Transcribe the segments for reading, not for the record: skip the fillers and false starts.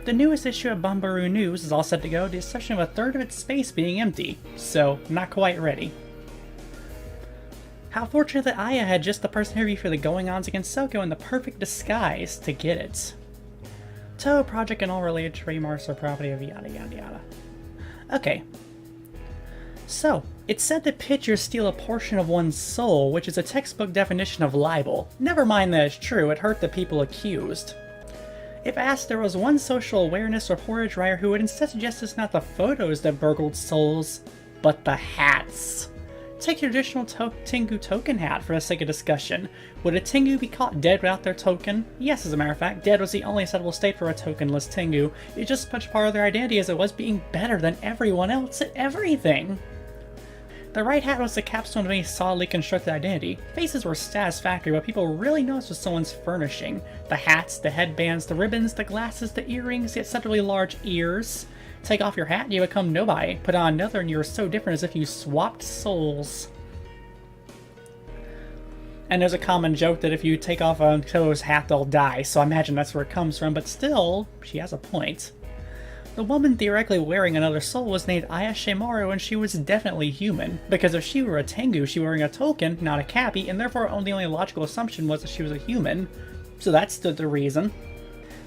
The newest issue of Bumbaroo News is all set to go, with the exception of a third of its space being empty, so not quite ready. How fortunate that Aya had just the personality for the going-ons against Soko in the perfect disguise to get it. Touhou project and all related trademarks or property of yada yada yada. Okay. So, it's said that pitchers steal a portion of one's soul, which is a textbook definition of libel. Never mind that it's true, it hurt the people accused. If asked, there was one social awareness reportage writer who would instead suggest it's not the photos that burgled souls, but the hats. Take your traditional tengu token hat for the sake of discussion. Would a tengu be caught dead without their token? Yes, as a matter of fact, dead was the only acceptable state for a tokenless tengu. It's just as much part of their identity as it was being better than everyone else at everything. The right hat was the capstone of any solidly constructed identity. Faces were satisfactory, but people really noticed was someone's furnishing. The hats, the headbands, the ribbons, the glasses, the earrings, the acceptably large ears. Take off your hat and you become nobody. Put on another and you're so different as if you swapped souls. And there's a common joke that if you take off a Touhou's hat, they'll die, so I imagine that's where it comes from, but still, she has a point. The woman theoretically wearing another soul was named Aya Shemaru, and she was definitely human, because if she were a tengu, she was wearing a token, not a cappy, and therefore the only logical assumption was that she was a human. So that stood to reason.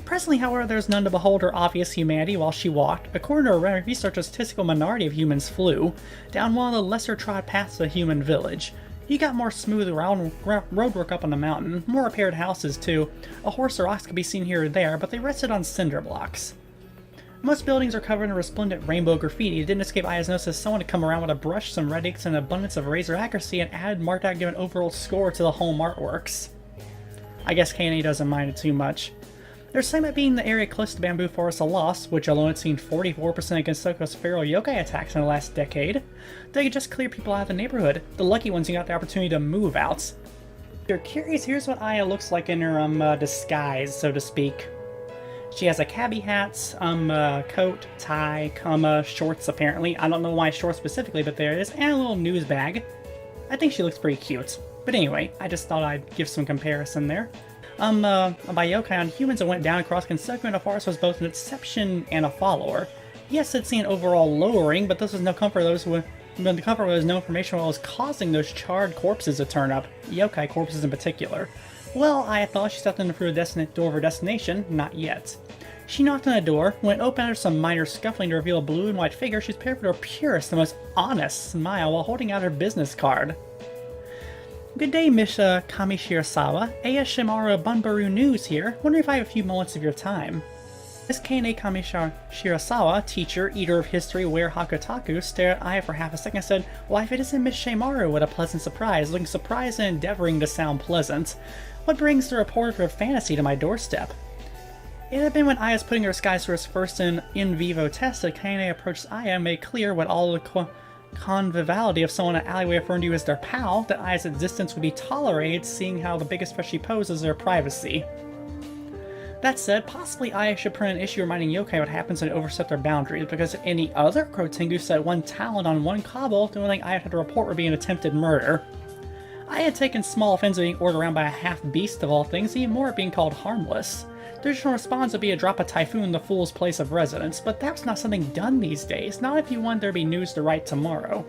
Presently, however, there's none to behold her obvious humanity while she walked. According to her research, a statistical minority of humans flew down one of the lesser trod paths of the human village. You got more smooth roadwork up on the mountain, more repaired houses too. A horse or ox could be seen here or there, but they rested on cinder blocks. Most buildings are covered in resplendent rainbow graffiti. It didn't escape Aya's notice as someone had come around with a brush, some red inks, and an abundance of razor accuracy and added marked out given overall score to the home artworks. I guess K&A doesn't mind it too much. Their segment being the area close to the bamboo forest a loss, which alone had seen 44% against Soko's feral yokai attacks in the last decade. They could just clear people out of the neighborhood, the lucky ones who got the opportunity to move out. If you're curious, here's what Aya looks like in her disguise, so to speak. She has a cabbie hat, coat, tie, shorts apparently. I don't know why shorts specifically, but there it is, and a little news bag. I think she looks pretty cute. But anyway, I just thought I'd give some comparison there. By yokai on humans that went down across Kensoku and the forest was both an exception and a follower. Yes, it's seen an overall lowering, but this was no comfort those who the comfort was no information on what was causing those charred corpses to turn up, yokai corpses in particular. Well, I thought she stepped in through the door of her destination, not yet. She knocked on the door. When it opened after some minor scuffling to reveal a blue and white figure, she's prepared for her purest, the most honest smile while holding out her business card. Good day, Miss Kami Shirasawa. Aya Shemaru Bunbaru News here. Wondering if I have a few moments of your time. Miss Kane Kami Shirasawa, teacher, eater of history, wear Hakotaku, stared at Aya for half a second and said, "Why, if it isn't Miss Shemaru, what a pleasant surprise," looking surprised and endeavoring to sound pleasant. What brings the reporter of her fantasy to my doorstep? It had been when Aya was putting her disguise for his first in vivo test that Kane approached Aya and made clear what all the conviviality of someone in an alleyway referring to you as their pal, that Aya's existence would be tolerated, seeing how the biggest threat she poses is their privacy. That said, possibly Aya should print an issue reminding yokai what happens when they overstep their boundaries, because if any other Crow Tengu set one talent on one cobble, the only thing Aya had to report would be an attempted murder. I had taken small offense at being ordered around by a half-beast of all things, even more at being called harmless. The traditional response would be a drop of typhoon in the fool's place of residence, but that's not something done these days, not if you want there to be news to write tomorrow.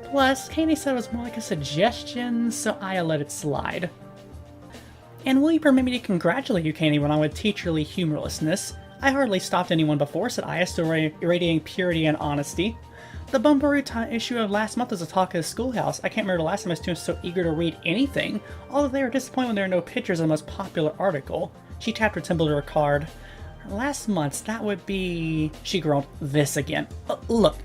Plus, Kane said it was more like a suggestion, so Aya let it slide. "And will you permit me to congratulate you," Kane went on with teacherly humorlessness. "I hardly stopped anyone before," said Aya, still irradiating purity and honesty. "The Bumbaroo issue of last month was a talk at the schoolhouse. I can't remember the last time my students were so eager to read anything, although they were disappointed when there are no pictures of the most popular article." She tapped her temple to her card. "Last month's, that would be..." She groaned, "This again. Look,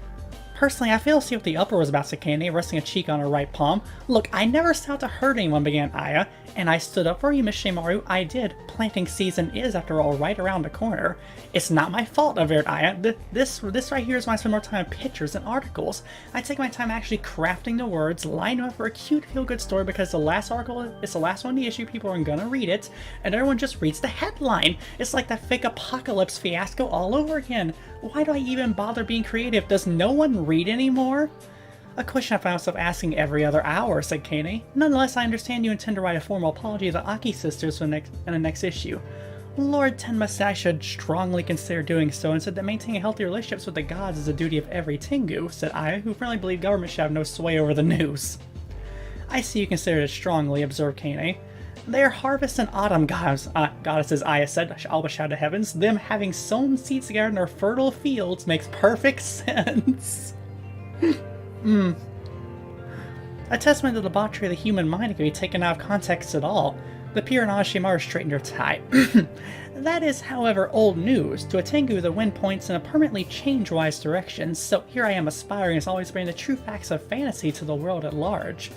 personally, I fail to see what the upper was about," said Kane, resting a cheek on her right palm. "Look, I never set out to hurt anyone," began Aya. "And I stood up for you, Miss Shemaru. I did. Planting season is, after all, right around the corner." "It's not my fault," averred Aya. This right here is why I spend more time on pictures and articles. I take my time actually crafting the words, lining them up for a cute, feel-good story, because the last article is the last one in the issue, people are gonna read it, and everyone just reads the headline. It's like that fake apocalypse fiasco all over again. Why do I even bother being creative? Does no one read anymore? "A question I find myself asking every other hour," said Kane. "Nonetheless, I understand you intend to write a formal apology to the Aki sisters in the next issue." Lord Tenmasai should strongly consider doing so and said that maintaining healthy relationships with the gods is a duty of every Tengu, said Aya, who firmly believed government should have no sway over the news. I see you considered it strongly, observed Kane. They are harvest and autumn goddesses, Aya said, all but shouted heavens. Them having sown seeds together in their fertile fields makes perfect sense. A testament to the debauchery of the human mind can be taken out of context at all. The pure and Ashimaru straightened her tie. That is, however, old news. To a Tengu, the wind points in a permanently change-wise direction, so here I am aspiring as always bringing the true facts of fantasy to the world at large.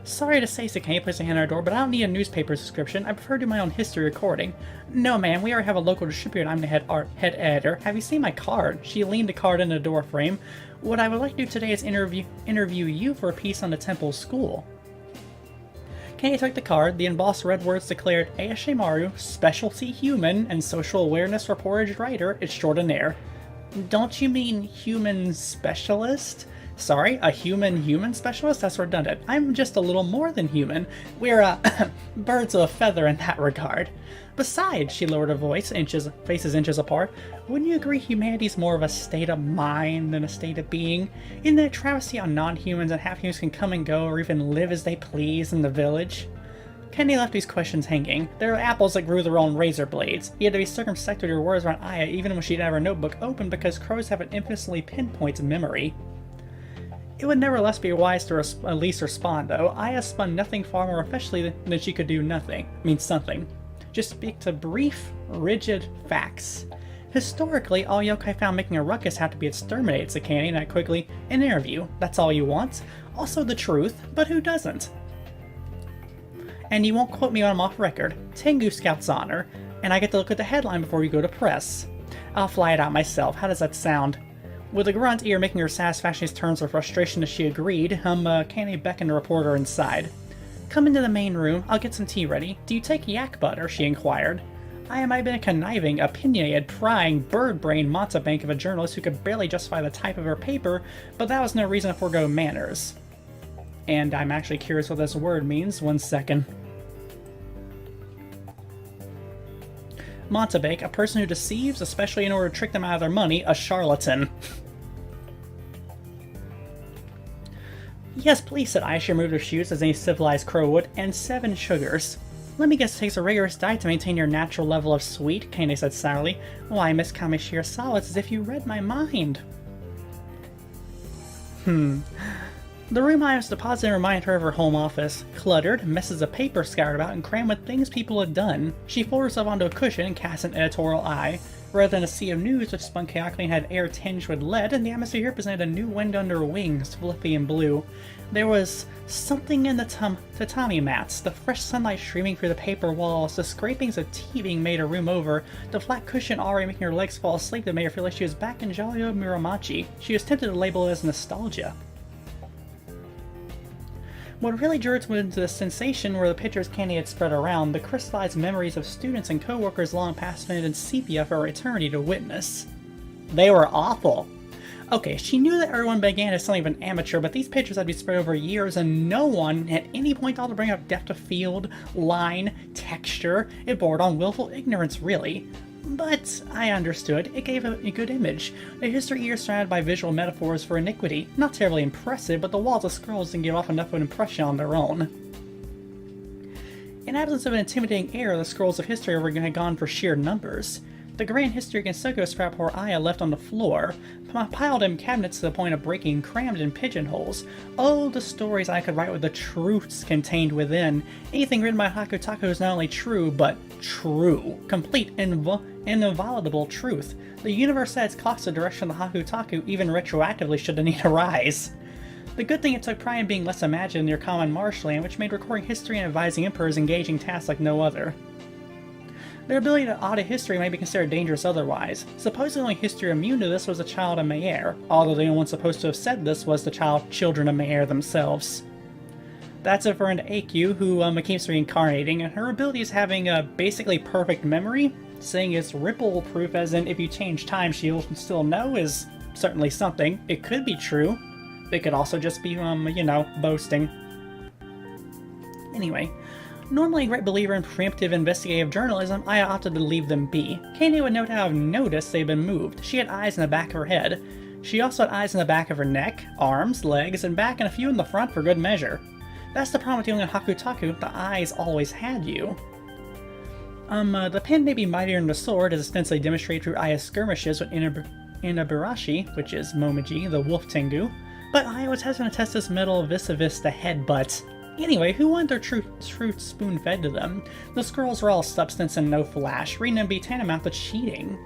Sorry to say, Sakane placed a hand on our door, but I don't need a newspaper subscription. I prefer to do my own history recording. No, man, we already have a local distributor and I'm the head editor. Have you seen my card? She leaned the card into the door frame. What I would like to do today is interview you for a piece on the temple school. Kane took the card. The embossed red words declared, Ashimaru, specialty human and social awareness reportage writer extraordinaire. Don't you mean human specialist? Sorry, a human specialist? That's redundant. I'm just a little more than human. We're, birds of a feather in that regard. Besides, she lowered her voice, faces inches apart, wouldn't you agree humanity's more of a state of mind than a state of being? Isn't it a travesty how non-humans and half-humans can come and go or even live as they please in the village? Kenny left these questions hanging. There were apples that grew their own razor blades. He had to be circumspect with her words around Aya even when she'd have her notebook open because crows have an infamously pinpoint memory. It would nevertheless be wise to at least respond, though. Aya spun nothing far more effectively than she could do something. Just speak to brief, rigid facts. Historically, all yokai found making a ruckus have to be exterminated, said Candy, not quickly. An interview. That's all you want. Also the truth, but who doesn't? And you won't quote me when I'm off record. Tengu Scout's honor. And I get to look at the headline before we go to press. I'll fly it out myself. How does that sound? With a grunt, ear making her satisfactory turns of frustration as she agreed, Candy beckoned the reporter inside. Come into the main room, I'll get some tea ready. Do you take yak butter? She inquired. I might have been a conniving, opinionated, prying, bird-brained mountebank of a journalist who could barely justify the type of her paper, but that was no reason to forego manners. And I'm actually curious what this word means. 1 second. Mountebank, a person who deceives, especially in order to trick them out of their money, a charlatan. Yes, please, said Aya. She removed her shoes as any civilized crow would, and 7 sugars. Let me guess it takes a rigorous diet to maintain your natural level of sweet, Kane said sourly. Why, Miss Kamishira-sawa, it's as if you read my mind. The room I was depositing reminded her of her home office. Cluttered, messes of paper scattered about, and crammed with things people had done. She folded herself onto a cushion and cast an editorial eye. Rather than a sea of news which spun chaotically and had air tinged with lead, and the atmosphere here presented a new wind under her wings, fluffy and blue. There was something in the tatami mats, the fresh sunlight streaming through the paper walls, the scrapings of tea being made a room over, the flat cushion already making her legs fall asleep that made her feel like she was back in jolly old Miramachi. She was tempted to label it as nostalgia. What really drew her into the sensation were the pictures Candy had spread around, the crystallized memories of students and co-workers long past spent in sepia for eternity to witness. They were awful. Okay, she knew that everyone began as something of an amateur, but these pictures had been spread over years and no one at any point thought to bring up depth of field, line, texture. It bordered on willful ignorance, really. But I understood. It gave a good image. The history here surrounded by visual metaphors for iniquity. Not terribly impressive, but the walls of scrolls didn't give off enough of an impression on their own. In absence of an intimidating air, the scrolls of history were gone for sheer numbers. The grand history Gensoko scrap poor Aya left on the floor, piled in cabinets to the point of breaking, crammed in pigeonholes. Oh, the stories I could write with the truths contained within. Anything written by Hakutaku is not only true, but true. Complete, inviolable truth. The universe set its clocks the direction of the Hakutaku even retroactively should the need arise. The good thing it took pride in being less imagined than your common marshland, which made recording history and advising emperors engaging tasks like no other. Their ability to audit history might be considered dangerous otherwise. Supposedly the only history immune to this was the child of Meyer, although the only one supposed to have said this was the children of Meyer themselves. That's a friend AQ, who keeps reincarnating, and her ability is having a basically perfect memory. Saying it's ripple-proof, as in if you change time she'll still know, is certainly something. It could be true. It could also just be, boasting. Anyway, Normally a great believer in preemptive investigative journalism, Aya opted to leave them be. Kane would no doubt have noticed they'd been moved. She had eyes in the back of her head. She also had eyes in the back of her neck, arms, legs, and back, and a few in the front for good measure. That's the problem with dealing in Hakutaku, the eyes always had you. The pen may be mightier than the sword, as ostensibly demonstrated through Aya's skirmishes with Inabarashi, which is Momiji, the wolf tengu, but Aya was hesitant to test this metal vis-a-vis the headbutt. Anyway, who wanted their truth spoon-fed to them? The scrolls were all substance and no flash. Reading them be tantamount to cheating.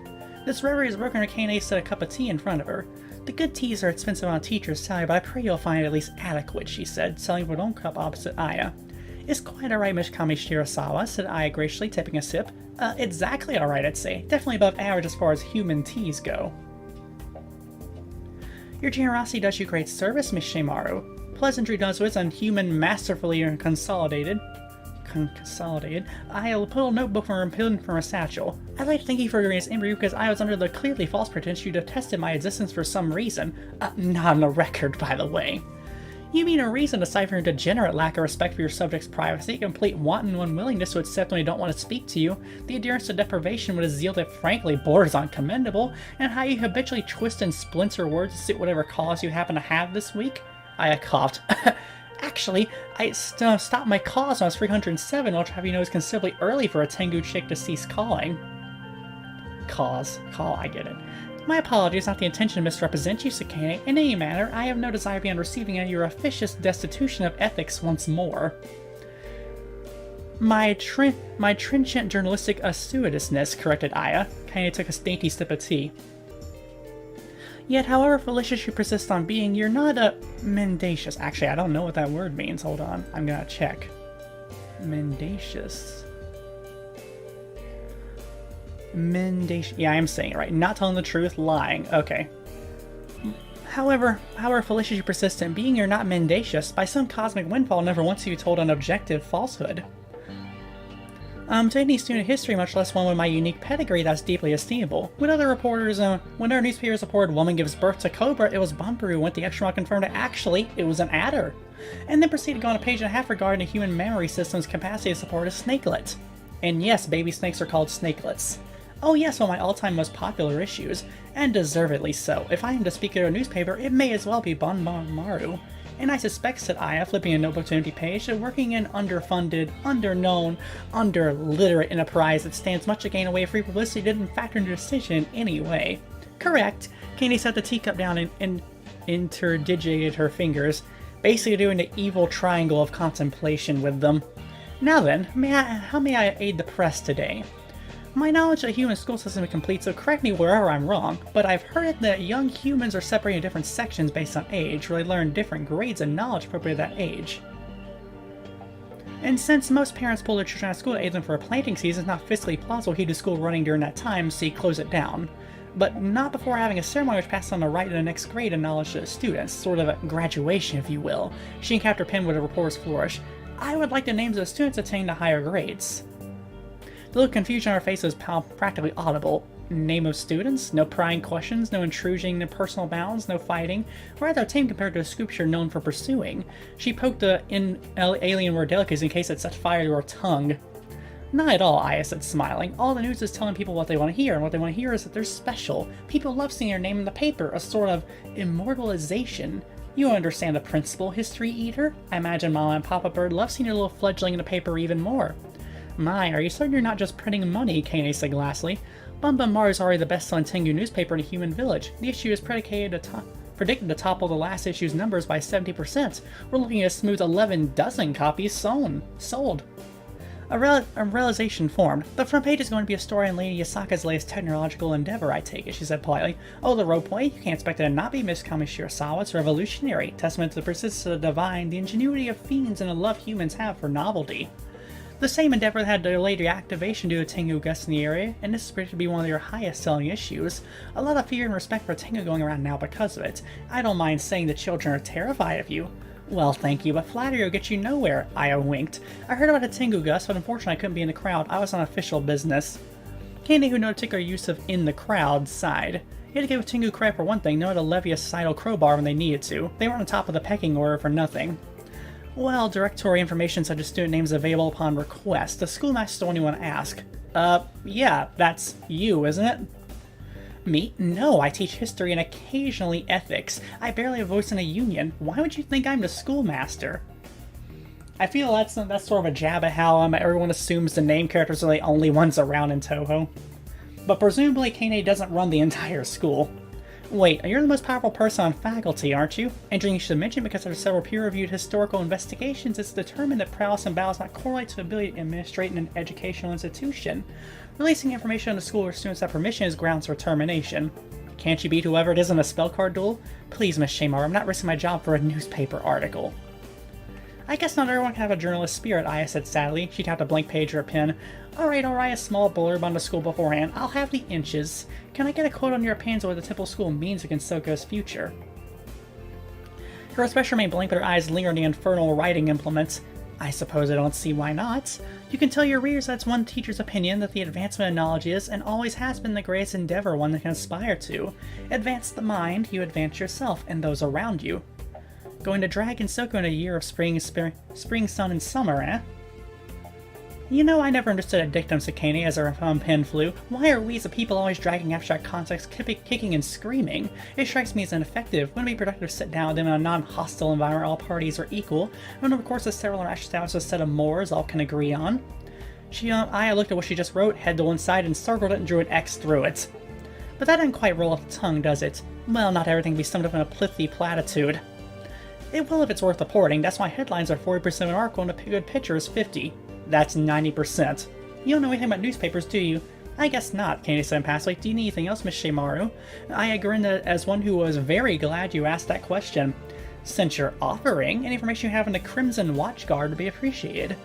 This reverie is broken. Kane set a cup of tea in front of her. The good teas are expensive on a teacher's salary, but I pray you'll find it at least adequate, she said, selling her own cup opposite Aya. It's quite alright, Miss Kami Shirasawa, said Aya graciously, taking a sip. Exactly alright, I'd say. Definitely above average as far as human teas go. Your generosity does you great service, Miss Shimaru. Pleasantry does wits and human masterfully consolidated. Aya pulled a notebook from her satchel. I'd like to thank you for your interview because I was under the clearly false pretense you detested my existence for some reason. Not on the record, by the way. You mean a reason aside from your degenerate lack of respect for your subject's privacy, complete wanton unwillingness to accept when they don't want to speak to you, the adherence to deprivation with a zeal that frankly borders on commendable, and how you habitually twist and splinter words to suit whatever cause you happen to have this week? Aya coughed. Actually, I stopped my calls when I was 307, which have you know is considerably early for a Tengu chick to cease calling. Call, I get it. My apologies, not the intention to misrepresent you, Sakane. In any manner, I have no desire beyond receiving your officious destitution of ethics once more. My trenchant journalistic assiduousness, corrected Aya. Kaine took a dainty sip of tea. Yet, however fallacious you persist on being, you're not mendacious. Actually, I don't know what that word means. Hold on. I'm gonna check. Mendacious. Yeah, I'm saying it right. Not telling the truth, lying. Okay. However fallacious you persist in being, you're not mendacious. By some cosmic windfall, never once have you told an objective falsehood. To any student of history, much less one with my unique pedigree, that's deeply esteemable. When other newspapers reported woman gives birth to Cobra, it was Bumper who went the extra mile to confirm that actually it was an adder. And then proceeded to go on a page and a half regarding the human memory system's capacity to support a snakelet. And yes, baby snakes are called snakelets. Oh yes, one of my all-time most popular issues, and deservedly so. If I am to speak at a newspaper, it may as well be Maru. And I suspect, said Aya, flipping a notebook to an empty page, that working in underfunded, underknown, underliterate enterprise that stands much to gain away free publicity didn't factor into the decision in any way. Correct. Candy set the teacup down and interdigitated her fingers, basically doing the evil triangle of contemplation with them. Now then, how may I aid the press today? My knowledge of the human school system is complete, so correct me wherever I'm wrong, but I've heard that young humans are separated into different sections based on age, where they learn different grades of knowledge appropriate to that age. And since most parents pull their children out of school to aid them for a planting season, it's not fiscally plausible to keep the school running during that time, so you close it down. But not before having a ceremony which passes on the right to the next grade of knowledge to the students, sort of a graduation, if you will. She uncapped her pen with a reporter's flourish. I would like the names of the students attaining the higher grades. The look of confusion on her face was practically audible. Name of students? No prying questions, no intrusion into personal bounds, no fighting. Rather tame compared to the scoops you're known for pursuing. She poked the alien word delicacy in case it set fire to her tongue. Not at all, Aya said, smiling. All the news is telling people what they want to hear, and what they want to hear is that they're special. People love seeing their name in the paper, a sort of immortalization. You understand the principle, history eater? I imagine Mama and Papa Bird love seeing your little fledgling in the paper even more. My, are you certain you're not just printing money? Kane said glassily. Bumba Maru is already the best-selling Tengu newspaper in a human village. The issue is predicted to topple the last issue's numbers by 70%. We're looking at a smooth 11 dozen copies sold. A realization formed. The front page is going to be a story on Lady Yasaka's latest technological endeavor, I take it, she said politely. Oh, the role play? You can't expect it to not be Miss Kami Shirasawa. It's revolutionary. Testament to the persistence of the divine, the ingenuity of fiends, and the love humans have for novelty. The same endeavor had delayed reactivation due to Tengu guests in the area, and this is predicted to be one of their highest selling issues. A lot of fear and respect for Tengu going around now because of it. I don't mind saying the children are terrified of you. Well, thank you, but flattery will get you nowhere, Aya winked. I heard about a Tengu Gus, but unfortunately I couldn't be in the crowd. I was on official business. Candy, who no particular use of in the crowd, sighed. You had to give Tengu credit for one thing, know how to levy a societal crowbar when they needed to. They weren't on top of the pecking order for nothing. Well, directory information such as student names available upon request. The schoolmaster is the one you want to ask. Yeah, that's you, isn't it? Me? No, I teach history and occasionally ethics. I barely have a voice in a union. Why would you think I'm the schoolmaster? I feel that's sort of a jab at how everyone assumes the name characters are the only ones around in Touhou. But presumably Kane doesn't run the entire school. Wait, you're the most powerful person on faculty, aren't you? Interesting you should mention because after several peer-reviewed historical investigations, it's determined that prowess and battles not correlate to ability to administrate in an educational institution. Releasing information on the school or students without permission is grounds for termination. Can't you beat whoever it is in a spell card duel? Please, Miss Shamar, I'm not risking my job for a newspaper article. I guess not everyone can have a journalist spirit, Aya said sadly. She tapped a blank page or a pen. Alright, a small blurb on the school beforehand. I'll have the inches. Can I get a quote on your opinions of what the typical school means against Soko's future? Her expression remained blank, but her eyes lingered on the infernal writing implements. I suppose I don't see why not. You can tell your readers that's one teacher's opinion that the advancement of knowledge is, and always has been, the greatest endeavor one can aspire to. Advance the mind, you advance yourself and those around you. Going to Dragon Soko in a year of spring, sun, and summer, eh? You know, I never understood a dictum, Sakane, as her pen flew. Why are we as a people always dragging abstract concepts, kicking and screaming? It strikes me as ineffective. Wouldn't it be productive to sit down with them in a non-hostile environment where all parties are equal? And of course, the several interactions established a set of mores all can agree on. Aya looked at what she just wrote, head to one side, and circled it and drew an X through it. But that didn't quite roll off the tongue, does it? Well, not everything can be summed up in a pithy platitude. It will if it's worth reporting. That's why headlines are 40% of an article and a good picture is 50%. That's 90%. You don't know anything about newspapers, do you? I guess not, Candy said impassively. Do you need anything else, Miss Shimaru? I grinned as one who was very glad you asked that question. Since you're offering, any information you have in the Crimson Watchguard would be appreciated.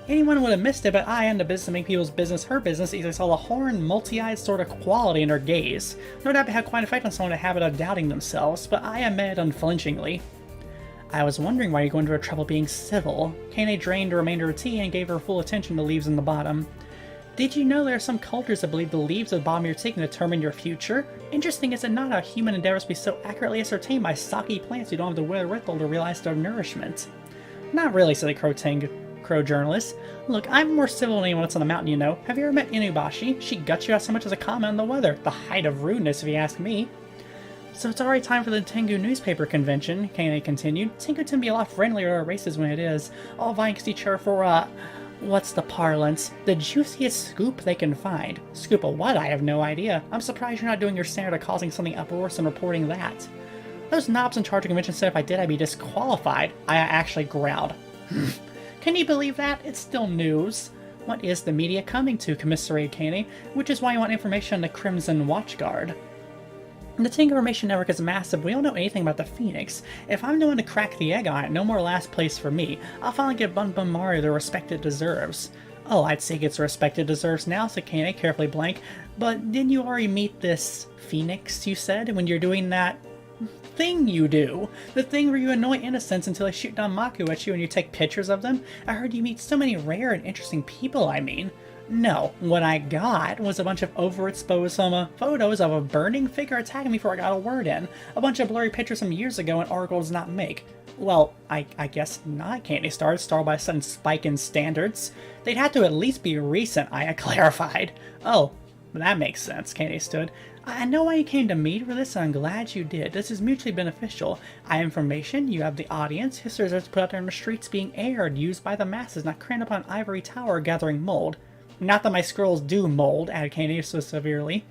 Anyone would have missed it, but I, in the business of making people's business her business, easily saw the horned, multi-eyed sort of quality in her gaze. No doubt it had quite an effect on someone in the habit of doubting themselves, but I admitted unflinchingly. I was wondering why you go into her trouble being civil. Kane drained the remainder of tea and gave her full attention to leaves in the bottom. Did you know there are some cultures that believe the leaves at the bottom of your tea can determine your future? Interesting, is it not how human endeavors be so accurately ascertained by stocky plants you don't have to wear a ritual to realize their nourishment? Not really, said the crow journalist. Look, I'm more civil than anyone else on the mountain, you know. Have you ever met Inubashi? She guts you out so much as a comment on the weather. The height of rudeness, if you ask me. So it's already time for the Tengu newspaper convention, Kane continued. Tengu tend to be a lot friendlier to our races when it is, all vying against each other for, what's the parlance? The juiciest scoop they can find. Scoop of what? I have no idea. I'm surprised you're not doing your standard of causing something uproarious and reporting that. Those knobs in charge of the convention said if I did, I'd be disqualified. I actually growled. Can you believe that? It's still news. What is the media coming to, commiserated Kane, which is why you want information on the Crimson Watchguard. The Tengu Information Network is massive. We don't know anything about the Phoenix. If I'm the one to crack the egg on it, no more last place for me. I'll finally give Bun Bun Mario the respect it deserves. Oh, I'd say it gets the respect it deserves now, said Kane, carefully blank. But didn't you already meet this Phoenix, you said, when you're doing that thing you do? The thing where you annoy innocents until they shoot down Maku at you and you take pictures of them? I heard you meet so many rare and interesting people, I mean. No, what I got was a bunch of overexposed photos of a burning figure attacking me before I got a word in. A bunch of blurry pictures from years ago and Oracle does not make. Well, I guess not, Candy started by a sudden spike in standards. They'd have to at least be recent, I clarified. Oh, that makes sense, Candy stood. I know why you came to me for this, and I'm glad you did. This is mutually beneficial. I have information, you have the audience. History is put out there in the streets being aired, used by the masses, not crammed up on an ivory tower gathering mold. Not that my scrolls do mold, added Candy so severely.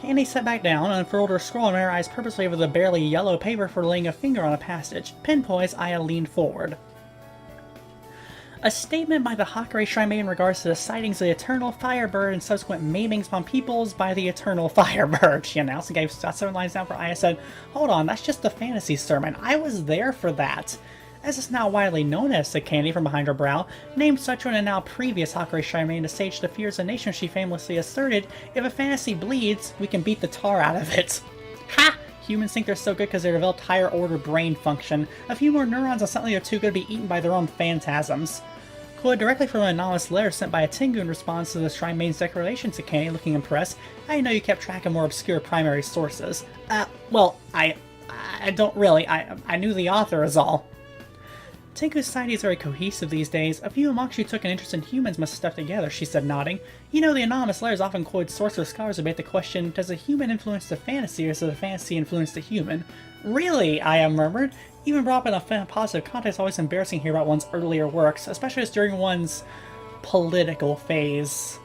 Candy sat back down and unfurled her scroll and ran her eyes purposely over the barely yellow paper for laying a finger on a passage. Pen poised, Aya leaned forward. A statement by the Hakurei Shrine Maiden in regards to the sightings of the Eternal Firebird and subsequent maimings upon peoples by the Eternal Firebird, she announced and gave 7 lines down for Aya said, Hold on, that's just the fantasy sermon. I was there for that. As is now widely known as, said Candy from behind her brow, named such one and now previous Hakurei Shrine Maiden to stage the fears of the nation she famously asserted, if a fantasy bleeds, we can beat the tar out of it. Ha! Humans think they're so good because they developed higher order brain function. A few more neurons and suddenly they're too good to be eaten by their own phantasms. Quoted directly from an anonymous letter sent by a Tengu in response to the Shrine Maiden's declaration, said Candy, looking impressed. I know you kept track of more obscure primary sources. Well, I don't really. I knew the author is all. Tengu society is very cohesive these days. A few amongst you took an interest in humans must have stuck together, she said, nodding. You know, the anonymous letters often quote sources of scholars debate the question, does a human influence the fantasy or does the fantasy influence the human? Really? Aya murmured. Even brought up in a positive context, it's always embarrassing to hear about one's earlier works, especially during one's political phase.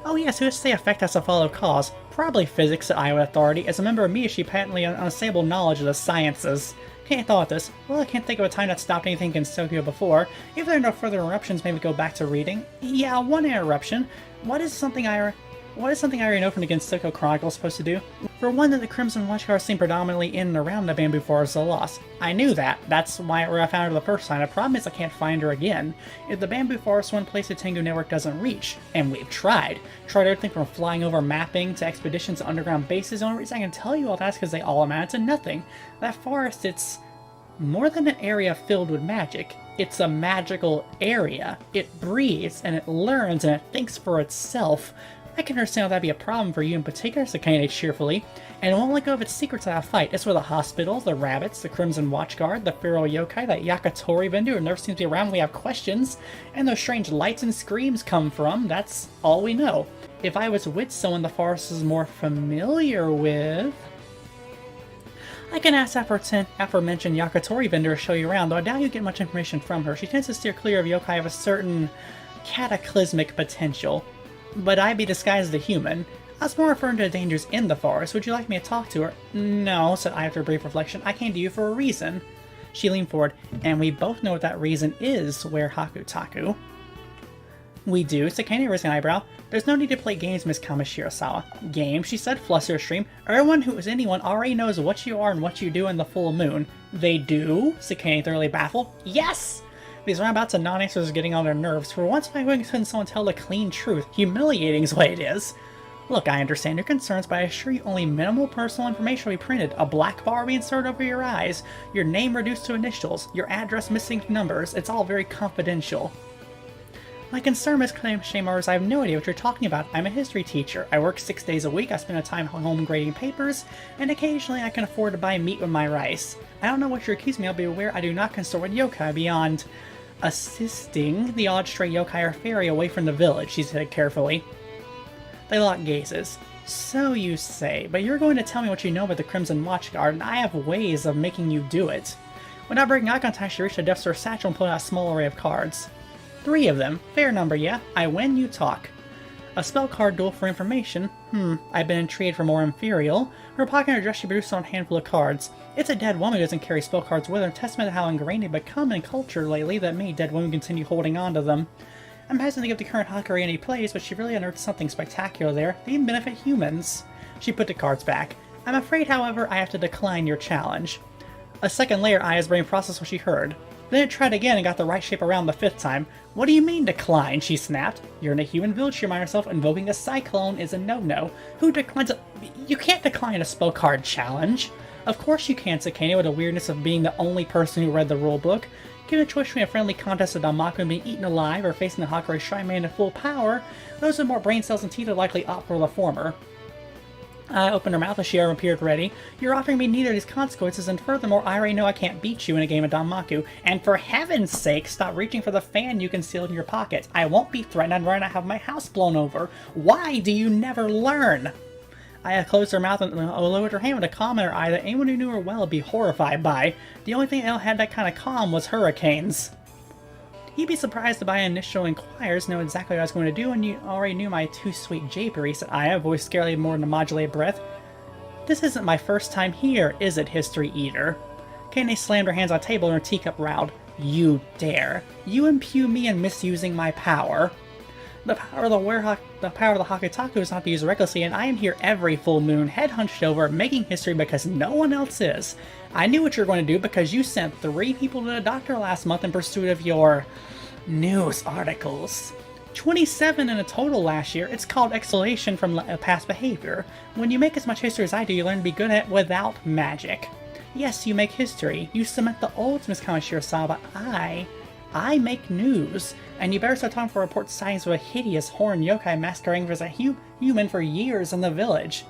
Oh yes, who would say effect has to follow cause? Probably physics, said Aya with authority. As a member of me, she patently unstable knowledge of the sciences. Can't thought this. Well, I can't think of a time that stopped anything against Tokyo before. If there are no further interruptions, maybe go back to reading. Yeah, one interruption. What is something I already know from the Gensoko Chronicles supposed to do? For one, that the Crimson Watchguards seem predominantly in and around the bamboo forest of the lost. I knew that. That's why I found her the first time. The problem is I can't find her again. If the bamboo forest is one place the Tengu network doesn't reach, and we've tried everything from flying over mapping to expeditions to underground bases, the only reason I can tell you all that is because they all amount to nothing. That forest, it's more than an area filled with magic. It's a magical area. It breathes, and it learns, and it thinks for itself. I can understand how that'd be a problem for you in particular, said Kaine cheerfully, and it won't let go of its secrets at a fight. It's where the hospitals, the rabbits, the Crimson Watchguard, the feral yokai, that yakitori vendor who never seems to be around when we have questions, and those strange lights and screams come from. That's all we know. If I was with someone the forest is more familiar with, I can ask that aforementioned yakitori vendor to show you around, though I doubt you get much information from her. She tends to steer clear of yokai of a certain cataclysmic potential. But I'd be disguised as a human. I was more referring to the dangers in the forest. Would you like me to talk to her? No, said I after a brief reflection. I came to you for a reason. She leaned forward, and we both know what that reason is, where Hakutaku. We do, said Kaine, raising an eyebrow. There's no need to play games, Miss Kamishiro-sawa. Games, she said, flustered stream. Everyone who is anyone already knows what you are and what you do in the full moon. They do? Said Kaine, thoroughly baffled. Yes! These roundabouts and non-answers are getting on their nerves. For once, why couldn't someone tell the clean truth? Humiliating is what it is. Look, I understand your concerns, but I assure you only minimal personal information will be printed. A black bar will be inserted over your eyes, your name reduced to initials, your address missing numbers. It's all very confidential. My concern, Miss Shamaru, is I have no idea what you're talking about. I'm a history teacher. I work 6 days a week, I spend a time home grading papers, and occasionally I can afford to buy meat with my rice. I don't know what you're accusing me of, be aware I do not consort with yokai beyond assisting the odd stray yokai or fairy away from the village, she said carefully. They locked gazes. So you say, but you're going to tell me what you know about the Crimson Watchguard, and I have ways of making you do it. Without breaking eye contact, she reached a depths of her satchel and pulled out a small array of cards. 3 of them. Fair number, yeah. I win, you talk. A spell card duel for information. I've been intrigued for more inferior. Her pocket and her dress she produced on a handful of cards. It's a dead woman who doesn't carry spell cards with her, a testament to how ingrained they've become in culture lately that many dead women continue holding on to them. I'm hesitant to give the current Hakari any plays, but she really unearthed something spectacular there. They even benefit humans. She put the cards back. I'm afraid, however, I have to decline your challenge. A second later, Aya's brain processed what she heard. Then it tried again and got the right shape around the 5th time. What do you mean decline? She snapped. You're in a human village, she reminded herself. Invoking a cyclone is a no-no. Who declines a... You can't decline a spell card challenge. Of course you can, said Kaine with the weirdness of being the only person who read the rulebook. Given a choice between a friendly contest of Danmaku and being eaten alive or facing the Hakari Shrine Man in full power, those with more brain cells and teeth are likely opt for the former. I opened her mouth as she appeared ready. You're offering me neither of these consequences, and furthermore, I already know I can't beat you in a game of Danmaku. And for heaven's sake, stop reaching for the fan you concealed in your pocket. I won't be threatened and run and have my house blown over. Why do you never learn? Aya closed her mouth and lowered her hand with a calm in her eye that anyone who knew her well would be horrified by. The only thing that had that kind of calm was hurricanes. You'd be surprised if my initial inquires know exactly what I was going to do, and you already knew my too sweet japery, said Aya, voice scarcely more than a modulated breath. This isn't my first time here, is it, History Eater? Kaine slammed her hands on the table and her teacup growled. You dare. You impugn me in misusing my power. The power of the Hakutaku is not to be used recklessly, and I am here every full moon, head hunched over, making history because no one else is. I knew what you were going to do because you sent 3 people to the doctor last month in pursuit of your news articles. 27 in a total last year. It's called exhalation from past behavior. When you make as much history as I do, you learn to be good at it without magic. Yes, you make history. You cement the old, Miss Kamishiro-sama, but I make news. And you better start talking for report sightings of a hideous horned yokai masquerading as a human for years in the village.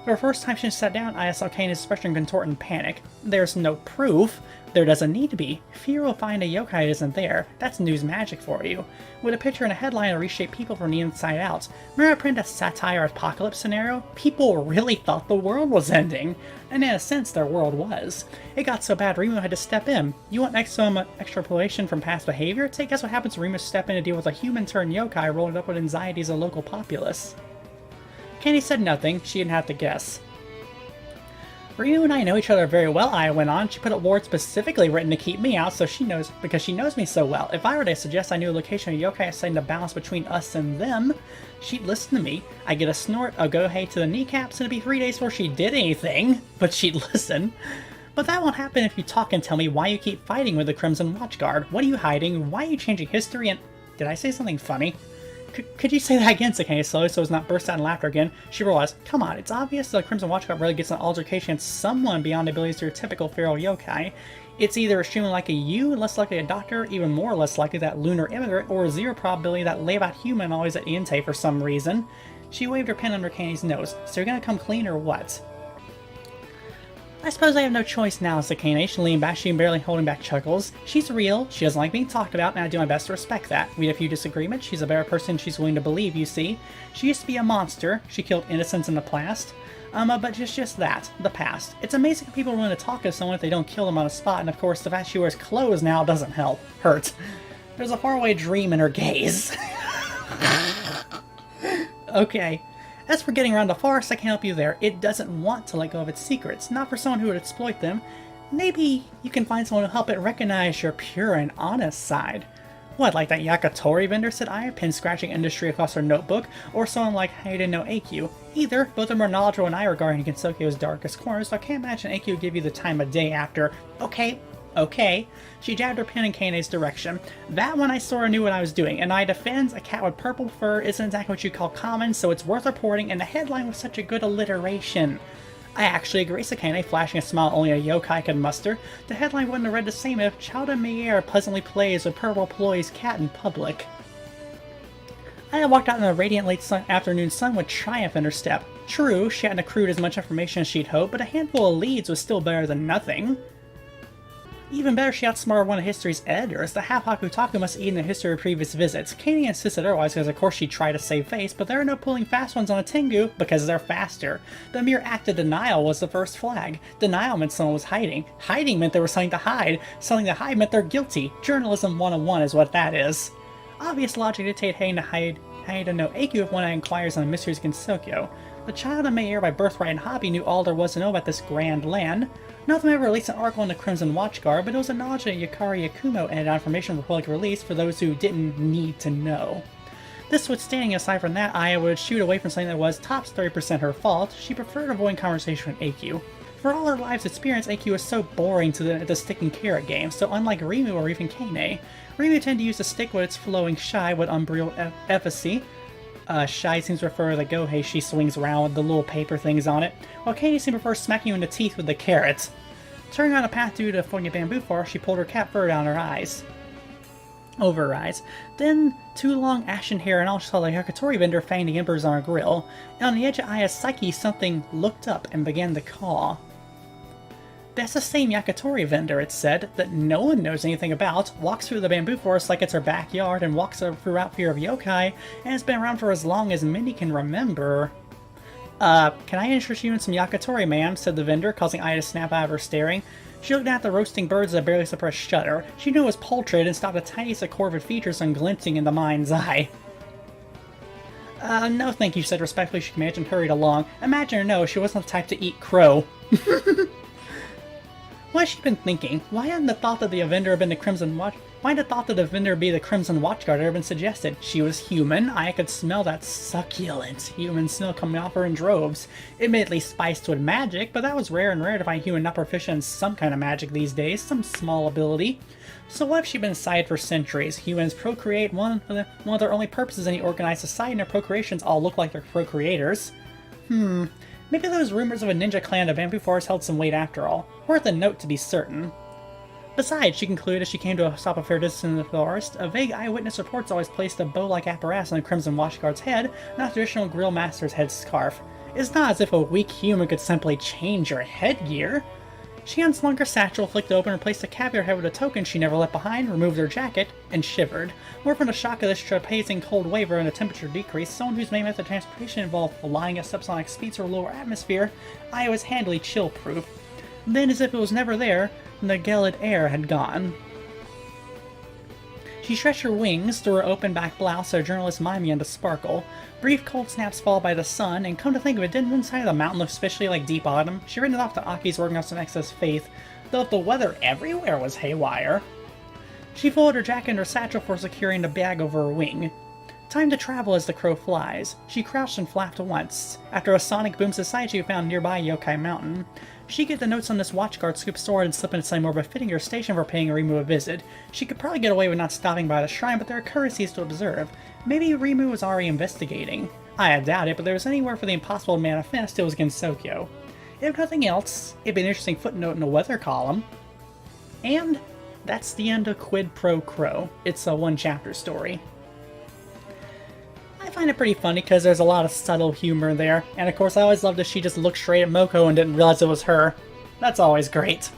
For the first time she sat down, Aya saw Kane's expression contort in panic. There's no proof. There doesn't need to be. Fear will find a yokai that isn't there. That's news magic for you. With a picture and a headline to reshape people from the inside out. Remember print a satire apocalypse scenario? People really thought the world was ending. And in a sense, their world was. It got so bad Rimu had to step in. You want extrapolation from past behavior? Take guess what happens when Rimu step in to deal with a human-turned yokai rolling up with anxieties of the local populace. Kane said nothing. She didn't have to guess. Ryu and I know each other very well, Aya went on. She put up words specifically written to keep me out, because she knows me so well. If I were to suggest I knew a location of yokai assigned the balance between us and them, she'd listen to me. I'd get a snort, a gohei to the kneecaps, and it'd be 3 days before she did anything, but she'd listen. But that won't happen if you talk and tell me why you keep fighting with the Crimson Watchguard. What are you hiding? Why are you changing history? And did I say something funny? Could you say that again, Sakane, slowly, so as not burst out in laughter again? She realized, come on, it's obvious the Crimson Watchguard really gets an altercation with someone beyond the abilities to your typical feral yokai. It's either extremely likely you, less likely a doctor, even more less likely that lunar immigrant, or zero probability that laid-out human always at Iente for some reason. She waved her pen under Kane's nose. So you're gonna come clean or what? I suppose I have no choice now, Sakane. She leaned back, she barely holding back chuckles. She's real, she doesn't like being talked about, and I do my best to respect that. We had a few disagreements, she's a better person she's willing to believe, you see. She used to be a monster, she killed innocents in the past. But just that, the past. It's amazing people are willing to talk to someone if they don't kill them on the spot, and of course the fact she wears clothes now doesn't hurt. There's a faraway dream in her gaze. Okay. As for getting around the forest, I can help you there. It doesn't want to let go of its secrets, not for someone who would exploit them. Maybe you can find someone who will help it recognize your pure and honest side. What, like that yakitori vendor, said Aya, pen-scratching industry across her notebook, or someone like Hayden no AQ. Either, both are more knowledgeable than I regarding Gensokyo's darkest corners, so I can't imagine AQ would give you the time of day after. Okay. She jabbed her pen in Kane's direction. That one I sorta knew what I was doing, and I defends a cat with purple fur isn't exactly what you call common, so it's worth reporting, and the headline was such a good alliteration. I actually agree, Sakane, flashing a smile only a yokai could muster. The headline wouldn't have read the same if Chowda Meyer pleasantly plays with purple Ploy's cat in public. I had walked out in the radiant late afternoon sun with triumph in her step. True, she hadn't accrued as much information as she'd hoped, but a handful of leads was still better than nothing. Even better, she outsmarted one of history's editors. The half-haku Taku must eat in the history of previous visits. Katie insisted otherwise because of course she'd try to save face, but there are no pulling fast ones on a tengu because they're faster. The mere act of denial was the first flag. Denial meant someone was hiding. Hiding meant there was something to hide. Something to hide meant they're guilty. Journalism 101 is what that is. Obvious logic dictated Hayden no AQ if one inquires on the mysteries of Gensokyo. The child of Mayor by birthright and hobby knew all there was to know about this grand land. None of them ever released an article on the Crimson Watchguard, but it was acknowledged that Yukari Yakumo ended information for public release for those who didn't need to know. This withstanding, aside from that, Aya would shoot away from something that was tops 30% her fault. She preferred avoiding conversation with AQ. For all her life's experience, AQ was so boring to the stick and carrot game, so unlike Rimu or even Kane, Rimu tended to use the stick with its flowing shy with unbridled efficacy. Shy seems to refer to the gohei she swings around with the little paper things on it, while Katie seems to prefer smacking you in the teeth with the carrots. Turning on a path due to avoiding a bamboo forest, she pulled her cat fur down her eyes. Over her eyes. Then, two long ashen hair and all she saw the yakitori vendor fanging the embers on her grill, and on the edge of Aya's psyche something looked up and began to caw. That's the same yakitori vendor, it said, that no one knows anything about, walks through the bamboo forest like it's her backyard, and walks throughout fear of yokai, and has been around for as long as Mindy can remember. Can I interest you in some yakitori, ma'am? Said the vendor, causing Aya to snap out of her staring. She looked at the roasting birds with a barely suppressed shudder. She knew it was poultry and stopped the tiniest of corvid features from glinting in the mind's eye. No thank you, said respectfully she managed and hurried along. Imagine her no, she wasn't the type to eat crow. What has she been thinking? Why hadn't the thought that the vendor had been the Crimson Watch? Why had the thought that the vendor be the Crimson Watchguard ever been suggested? She was human. I could smell that succulent human smell coming off her in droves. Admittedly spiced with magic, but that was rare to find human not proficient in some kind of magic these days, some small ability. So what if she'd been decided for centuries? Humans procreate, one of their only purposes in any organized society, and their procreations all look like their procreators. Maybe those rumors of a ninja clan in the bamboo forest held some weight after all. Worth a note to be certain. Besides, she concluded as she came to a stop a fair distance in the forest, a vague eyewitness reports always placed a bow-like apparatus on the Crimson Watchguard's head, not a traditional grill master's head scarf. It's not as if a weak human could simply change your headgear. She unslung her satchel, flicked it open, replaced the caviar head with a token she never left behind, removed her jacket, and shivered. More from the shock of this trapezing cold wave and a temperature decrease, someone whose main method of transportation involved flying at subsonic speeds or lower atmosphere, Aya was handily chill-proof. Then, as if it was never there, the gelid air had gone. She stretched her wings through her open back blouse so journalist Mai began to sparkle. Brief cold snaps followed by the sun, and come to think of it, didn't one side of the mountain look suspiciously like deep autumn? She written it off to Aki's working off some excess faith, though if the weather everywhere was haywire. She folded her jacket and her satchel for securing the bag over her wing. Time to travel as the crow flies. She crouched and flapped once. After a sonic boom society, she found nearby Yokai Mountain. She get the notes on this watchguard, scoop sword, and slip into something more befitting her station for paying Rimu a visit. She could probably get away with not stopping by the shrine, but there are courtesies to observe. Maybe Rimu was already investigating. I doubt it, but if there was anywhere for the impossible to manifest, it was Gensokyo. If nothing else, it'd be an interesting footnote in the weather column. And that's the end of Qud Pro Crow. It's a one-chapter story. I find it pretty funny because there's a lot of subtle humor there, and of course I always loved that she just looked straight at Moko and didn't realize it was her. That's always great.